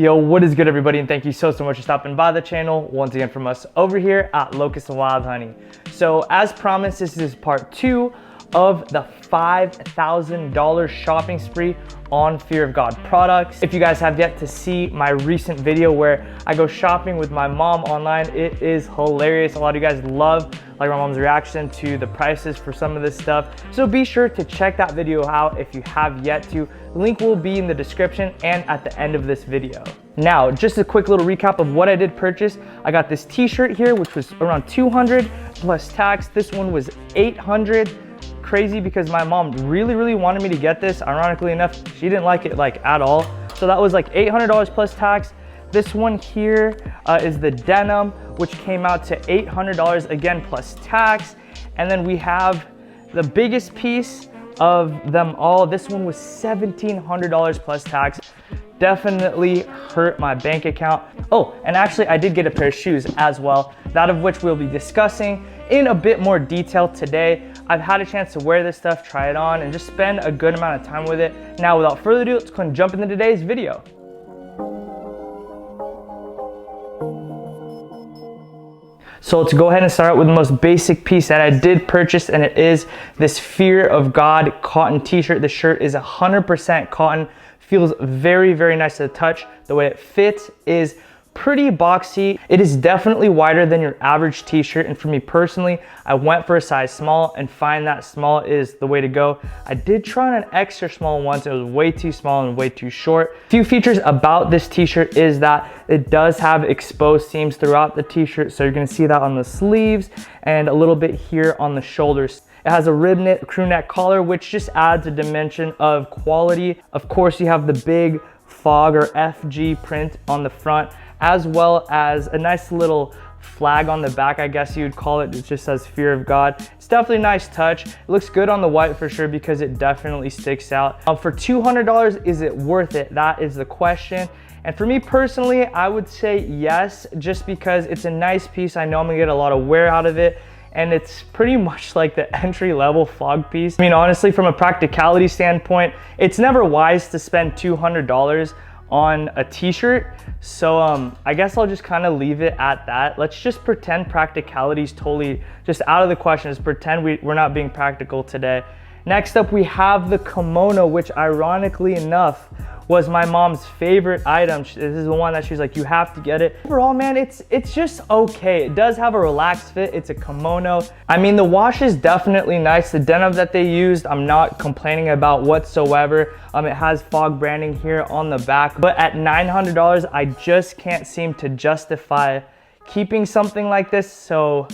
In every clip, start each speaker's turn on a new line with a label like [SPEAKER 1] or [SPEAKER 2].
[SPEAKER 1] Yo, what is good everybody, and thank you so much for stopping by the channel once again from us over here at Locust&WildHoney. So as promised, this is part 2 of the $5,000 shopping spree on Fear of God products. If you guys have yet to see my recent video where I go shopping with my mom online, it is hilarious. A lot of you guys love my mom's reaction to the prices for some of this stuff. So be sure to check that video out if you have yet to. The link will be in the description and at the end of this video. Now, just a quick little recap of what I did purchase. I got this t-shirt here, which was around $200 plus tax. This one was $800. Crazy because my mom really wanted me to get this. Ironically enough, she didn't like it at all. So that was like $800 plus tax. This one here is the Denim, which came out to $800 again plus tax. And then we have the biggest piece of them all. This one was $1,700 plus tax. Definitely hurt my bank account. Oh, and actually I did get a pair of shoes as well, that of which we'll be discussing in a bit more detail today. I've had a chance to wear this stuff, try it on, and just spend a good amount of time with it. Now, without further ado, let's go and jump into today's video. So let's go ahead and start out with the most basic piece that I did purchase, and it is this Fear of God cotton t-shirt. The shirt is 100% cotton. Feels very nice to the touch. The way it fits is pretty boxy. It is definitely wider than your average t-shirt, and for me personally, I went for a size small and find that small is the way to go. I did try on an extra small once. It was way too small and way too short. A few features about this t-shirt is that it does have exposed seams throughout the t-shirt, so you're gonna see that on the sleeves and a little bit here on the shoulders. It has a rib knit crew neck collar, which just adds a dimension of quality. Of course, you have the big fog or FG print on the front, as well as a nice little flag on the back, I guess you would call it. It just says Fear of God. It's definitely a nice touch. It looks good on the white for sure because it definitely sticks out. For $200, is it worth it? That is the question. And for me personally, I would say yes, just because it's a nice piece. I know I'm gonna get a lot of wear out of it, and it's pretty much like the entry-level fog piece. I mean, honestly, from a practicality standpoint, it's never wise to spend $200 on a t-shirt. So I guess I'll just kind of leave it at that. Let's just pretend practicality is totally just out of the question. Just pretend we're not being practical today. Next up, we have the kimono, which ironically enough was my mom's favorite item. This is the one that she's like, you have to get it. Overall, man, it's just okay. It does have a relaxed fit. It's a kimono. I mean, the wash is definitely nice. The denim that they used, I'm not complaining about whatsoever. It has fog branding here on the back, but at $900, I just can't seem to justify keeping something like this. So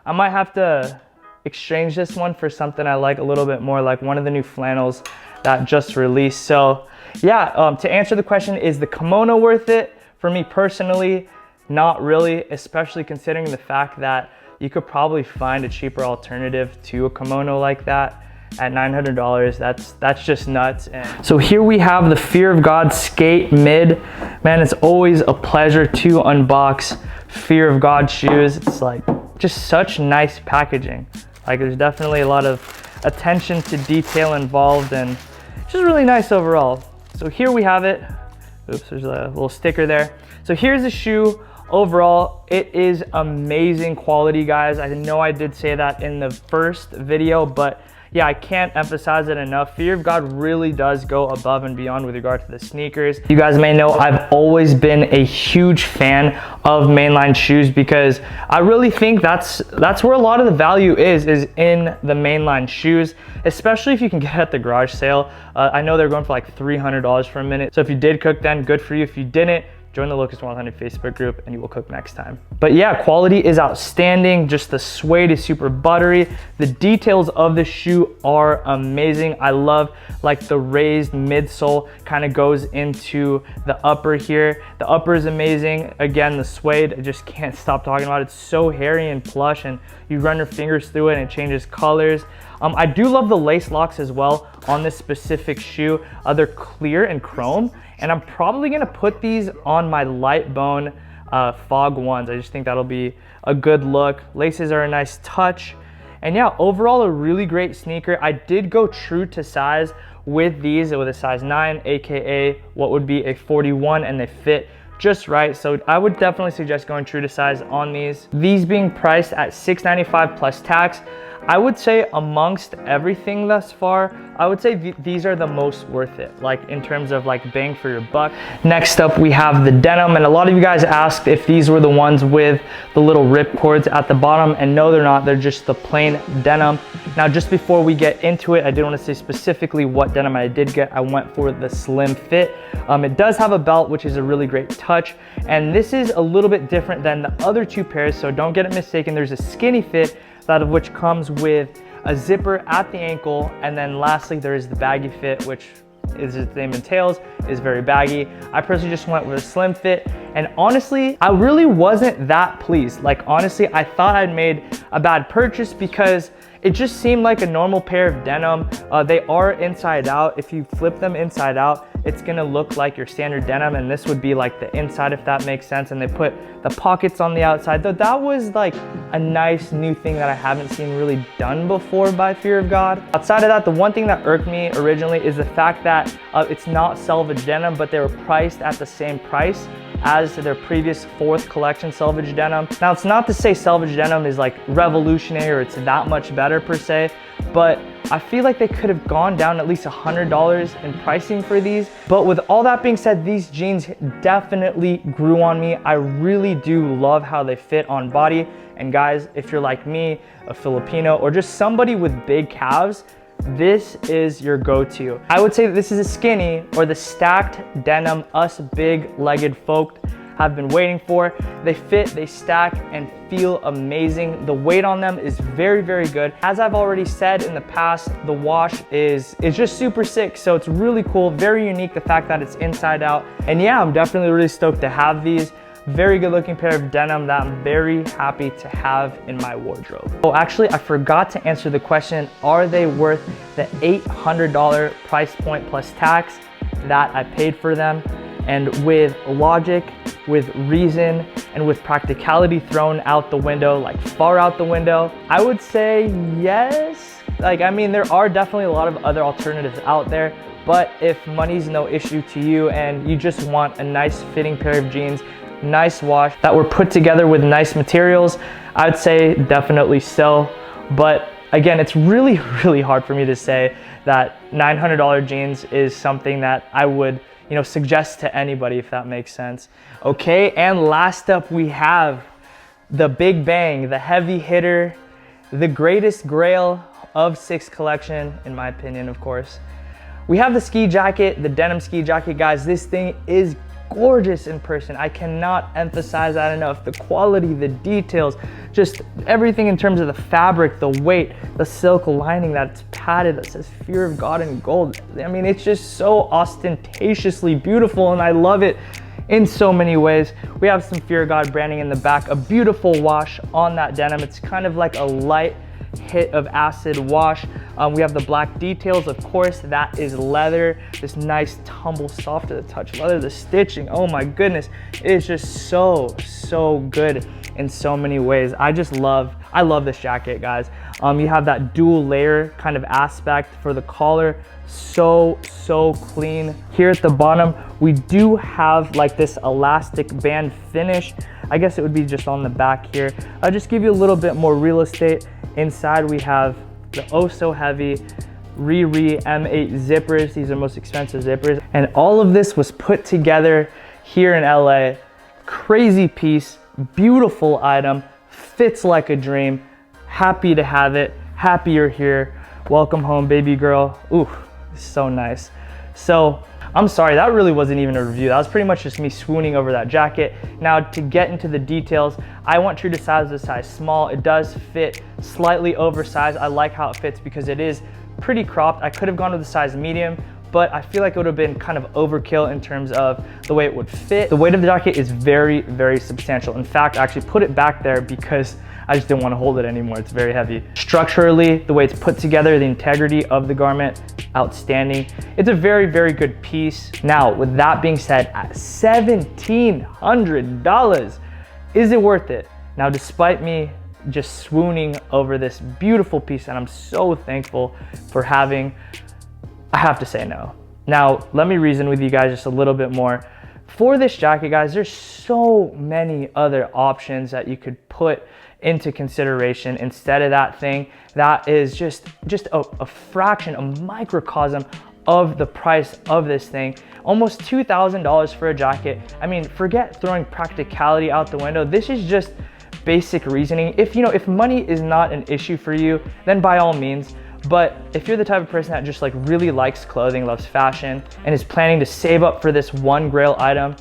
[SPEAKER 1] I might have to exchange this one for something I like a little bit more, like one of the new flannels that just released. So yeah, to answer the question, is the kimono worth it? For me personally, not really, especially considering the fact that you could probably find a cheaper alternative to a kimono like that at $900. That's just nuts. And so here we have the Fear of God skate mid. Man, it's always a pleasure to unbox Fear of God shoes. It's like just such nice packaging. Like there's definitely a lot of attention to detail involved, and just really nice overall. So here we have it. Oops, there's a little sticker there. So here's the shoe. Overall, it is amazing quality, guys. I know I did say that in the first video, but yeah, I can't emphasize it enough. Fear of God really does go above and beyond with regard to the sneakers. You guys may know I've always been a huge fan of mainline shoes because I really think that's where a lot of the value is in the mainline shoes, especially if you can get at the garage sale. I know they're going for like $300 for a minute. So if you did cook then, good for you. If you didn't, join the Locust&WildHoney Facebook group and you will cook next time. But yeah, quality is outstanding. Just the suede is super buttery. The details of the shoe are amazing. I love like the raised midsole kind of goes into the upper here. The upper is amazing. Again, the suede, I just can't stop talking about it. It's so hairy and plush, and you run your fingers through it and it changes colors. I do love the lace locks as well on this specific shoe. They're clear and chrome, and I'm probably gonna put these on my light bone fog ones. I just think that'll be a good look. Laces are a nice touch. And yeah, overall a really great sneaker. I did go true to size with these with a size 9, aka what would be a 41, and they fit just right. So I would definitely suggest going true to size on these. These being priced at $6.95 plus tax. I would say amongst everything thus far, I would say these are the most worth it, like in terms of like bang for your buck. Next up, we have the denim, and a lot of you guys asked if these were the ones with the little rip cords at the bottom, and no, they're not. They're just the plain denim. Now, just before we get into it, I did want to say specifically what denim I did get. I went for the slim fit. It does have a belt, which is a really great touch, and this is a little bit different than the other two pairs, so don't get it mistaken. There's a skinny fit, that of which comes with a zipper at the ankle, and then lastly there is the baggy fit, which as its name entails is very baggy. I personally just went with a slim fit, and honestly I really wasn't that pleased. Like honestly, I thought I'd made a bad purchase because it just seemed like a normal pair of denim. They are inside out. If you flip them inside out, it's gonna look like your standard denim, and this would be like the inside, if that makes sense. And they put the pockets on the outside. Though that was like a nice new thing that I haven't seen really done before by Fear of God. Outside of that, the one thing that irked me originally is the fact that it's not selvage denim, but they were priced at the same price as their previous 4th collection selvage denim. Now, it's not to say selvage denim is like revolutionary or it's that much better per se, but I feel like they could have gone down at least $100 in pricing for these. But with all that being said, these jeans definitely grew on me. I really do love how they fit on body. And guys, if you're like me, a Filipino, or just somebody with big calves, this is your go-to. I would say that this is a skinny, or the stacked denim us big-legged folk have been waiting for. They fit, they stack, and feel amazing. The weight on them is very, very good. As I've already said in the past, the wash is just super sick. So it's really cool, very unique, the fact that it's inside out. And yeah, I'm definitely really stoked to have these. Very good looking pair of denim that I'm very happy to have in my wardrobe. Oh, actually, I forgot to answer the question, are they worth the $800 price point plus tax that I paid for them? And with logic, with reason, and with practicality thrown out the window, like far out the window, I would say yes. Like, I mean, there are definitely a lot of other alternatives out there, but if money's no issue to you and you just want a nice fitting pair of jeans, nice wash, that were put together with nice materials, I'd say definitely so. But again, it's really, really hard for me to say that $900 jeans is something that I would, you know, suggest to anybody, if that makes sense. Okay, and last up we have the big bang, the heavy hitter, the greatest grail of 6 collection, in my opinion, of course. We have the ski jacket, the denim ski jacket, guys. This thing is gorgeous in person. I cannot emphasize that enough. The quality, the details, just everything in terms of the fabric, the weight, the silk lining that's padded that says Fear of God in gold. I mean, it's just so ostentatiously beautiful, and I love it in so many ways. We have some Fear of God branding in the back, a beautiful wash on that denim. It's kind of like a light hit of acid wash. We have the black details, of course, that is leather, this nice tumble soft to the touch leather. The stitching, oh my goodness, it is just so good in so many ways. I love this jacket, guys. You have that dual layer kind of aspect for the collar, so clean. Here at the bottom, we do have like this elastic band finish. I guess it would be just on the back here. I'll just give you a little bit more real estate. Inside we have the oh so heavy Riri M8 zippers. These are most expensive zippers. And all of this was put together here in LA. Crazy piece, beautiful item, fits like a dream. Happy to have it, happy you're here. Welcome home, baby girl. Ooh, so nice. So I'm sorry, that really wasn't even a review. That was pretty much just me swooning over that jacket. Now, to get into the details, I went true to size, the size small. It does fit slightly oversized. I like how it fits because it is pretty cropped. I could have gone with the size medium, but I feel like it would have been kind of overkill in terms of the way it would fit. The weight of the jacket is very substantial. In fact, I actually put it back there because I just didn't want to hold it anymore. It's very heavy. Structurally, the way it's put together, the integrity of the garment, outstanding. It's a very good piece. Now, with that being said, at $1,700, is it worth it? Now, despite me just swooning over this beautiful piece that I'm so thankful for having, I have to say no. Now, let me reason with you guys just a little bit more. For this jacket, guys, there's so many other options that you could put into consideration instead of that thing that is just a fraction, a microcosm of the price of this thing. Almost $2,000 for a jacket. I mean, forget throwing practicality out the window. This is just basic reasoning. If money is not an issue for you, then by all means. But if you're the type of person that just like really likes clothing, loves fashion, and is planning to save up for this one grail item,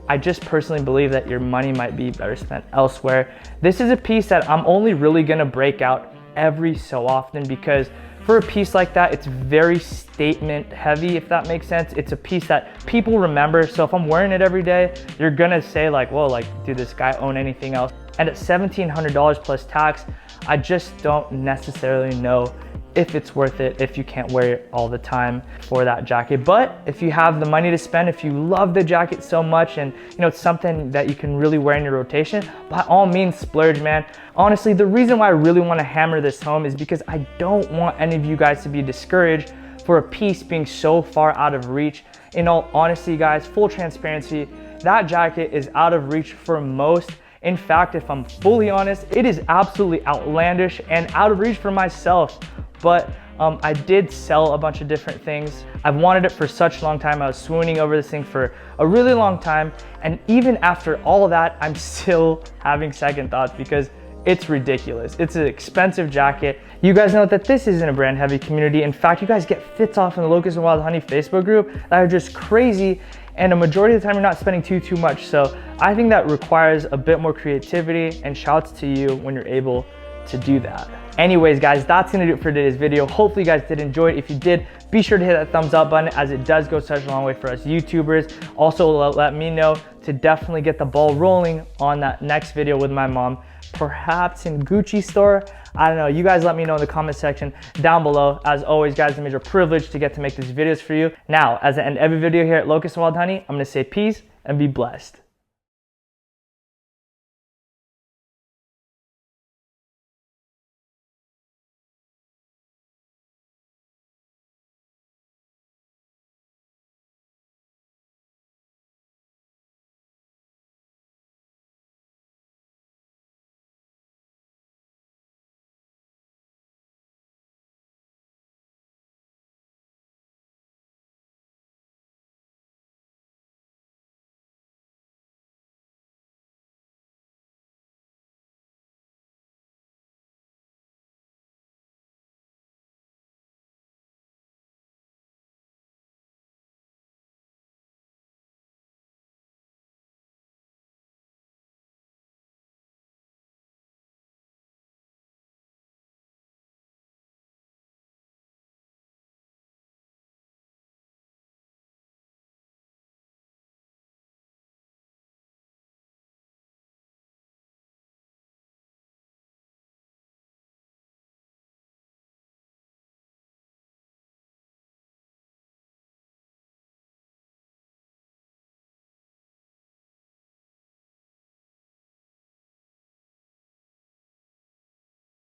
[SPEAKER 1] I just personally believe that your money might be better spent elsewhere. This is a piece that I'm only really gonna break out every so often, because for a piece like that, it's very statement heavy, if that makes sense. It's a piece that people remember. So if I'm wearing it every day, you're gonna say like, whoa, like, did this guy own anything else? And at $1,700 plus tax, I just don't necessarily know if it's worth it if you can't wear it all the time for that jacket. But if you have the money to spend, if you love the jacket so much and it's something that you can really wear in your rotation, by all means splurge, man. Honestly, the reason why I really want to hammer this home is because I don't want any of you guys to be discouraged for a piece being so far out of reach. In all honesty, guys, full transparency, that jacket is out of reach for most. In fact, if I'm fully honest, it is absolutely outlandish and out of reach for myself. But I did sell a bunch of different things. I've wanted it for such a long time. I was swooning over this thing for a really long time. And even after all of that, I'm still having second thoughts because it's ridiculous. It's an expensive jacket. You guys know that this isn't a brand heavy community. In fact, you guys get fits off in the Locust&WildHoney Facebook group that are just crazy. And a majority of the time, you're not spending too much. So I think that requires a bit more creativity, and shouts to you when you're able to do that. Anyways, guys, that's gonna do it for today's video. Hopefully you guys did enjoy it. If you did, be sure to hit that thumbs up button, as it does go such a long way for us YouTubers. Also, let me know to definitely get the ball rolling on that next video with my mom, perhaps in Gucci store. I don't know. You guys let me know in the comment section down below. As always, guys, it's a major privilege to get to make these videos for you. Now, as I end every video here at Locust&WildHoney, I'm gonna say peace and be blessed.